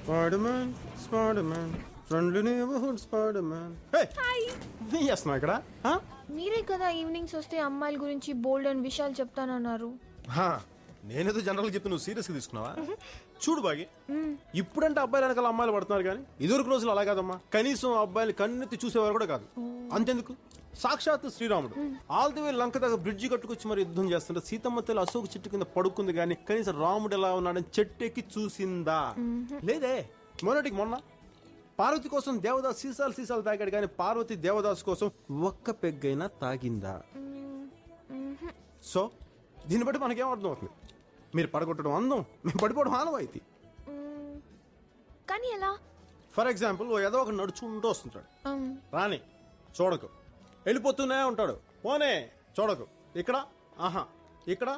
Spiderman Spiderman friendly neighbourhood Spiderman. Hey hi. ఏం చేస్తున్నావు ఇక్కడ? మీరే కదా ఈవినింగ్స్ వస్తే అమ్మాయిల గురించి బోల్డ్ అని విషయాలు చెప్తానన్నారు. నేనేదో జనరల్ చెప్తే నువ్వు సీరియస్గా తీసుకున్నావా? చూడు బాగి, ఇప్పుడంటే అబ్బాయిలు వెనకాల అమ్మాయిలు పడుతున్నారు కానీ ఇదివరకు రోజులు అలా కాదమ్మా. కనీసం అబ్బాయిలు కన్నెత్తి చూసేవారు కూడా కాదు. అంతెందుకు, సాక్షాత్ శ్రీరాముడు ఆల్ ది వే లంక దగ్గర బ్రిడ్జి కట్టుకొచ్చి మరి యుద్ధం చేస్తుంటే సీతమ్మ తల్లి అశోక చెట్టు కింద పడుకుంది కానీ కనీసం రాముడు ఎలా ఉన్నాడని చెట్టెక్కి చూసిందా? లేదే. మొన్నటికి మొన్న పార్వతి కోసం దేవదాస్ సీసాలు తాగాడు కానీ పార్వతి దేవదాస్ కోసం ఒక్క పెగ్గైనా తాగిందా? సో దీన్ని బట్టి మనకేం అర్థం అవుతుంది? మీరు పడగొట్టడం అందం, మేము పడిపోవడం ఆనవాయితీ. కానీ ఎలా? ఫర్ ఎగ్జాంపుల్ ఏదో ఒక నడుచుకుంటూ వస్తుంటాడు, రాని చూడకు, వెళ్ళిపోతూనే ఉంటాడు, పోనే చూడకు, ఇక్కడ ఆహా ఇక్కడ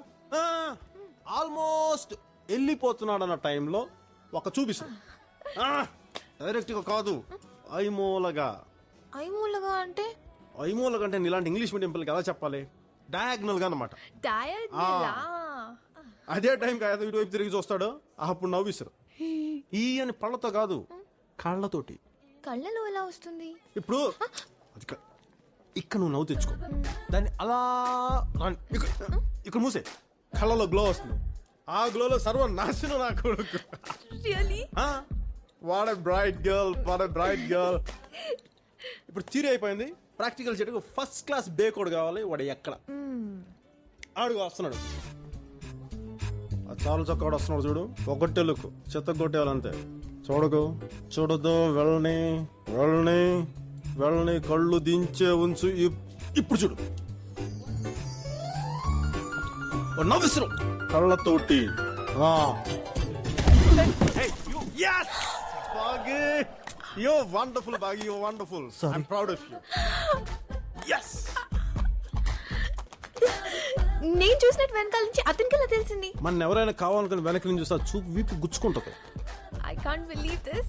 ఆల్మోస్ట్ వెళ్ళిపోతున్నాడు అన్న టైంలో ఒక చూపిస్తాడు. డైరెక్ట్ గా కాదు, ఐమూలగా. ఐమూలగా అంటే? ఐమూలగా అంటే ఇలాంటి ఇంగ్లీష్ మీడియం పిల్లలకి ఎలా చెప్పాలి? డయాగ్నల్ గా అన్నమాట. అదే టైం కాదు, ఇటువైపు తిరిగి చూస్తాడు, అప్పుడు నవ్విస్తారు. ఈ అని పళ్ళతో కాదు, కళ్ళతోటి. కళ్ళలో ఎలా వస్తుంది? ఇప్పుడు ఇక్కడ నువ్వు నవ్వు తెచ్చుకో, దాన్ని అలా ఇక్కడ మూసే, కళ్ళలో గ్లో వస్తుంది. ఆ గ్లోలో సర్వనాశనం నా కొడుకు. What a bright girl, what a bright girl. ఇప్పుడు థియరీ అయిపోయింది, ప్రాక్టికల్ చేయడానికి ఫస్ట్ క్లాస్ బేకోడ్ కావాలి. వాడు ఎక్కడ ఆడుగు వస్తున్నాడు, చాలు చక్కవాడు వస్తున్నాడు చూడు, ఒకటే లుక్ చెత్త కొట్టేవాళ్ళంతే. చూడకు, చూడదు, వెళ్ళని వెళ్ళని వెళ్ళని, కళ్ళు దించే ఉంచు. ఇప్పుడు చూడు, నవ్విస్తారు కళ్ళతోటి. బాగి, you're wonderful, Bagi, you're wonderful. Sorry. I'm proud of you. Yes. నేను చూసినట్టు వెనకాల నుంచి అతనికి ఎలా తెలిసింది? మన ఎవరైనా కావాలనుకుని వెనక నుంచి చూస్తా చూపు వీపు గుచ్చుకుంటుంది. I can't believe this.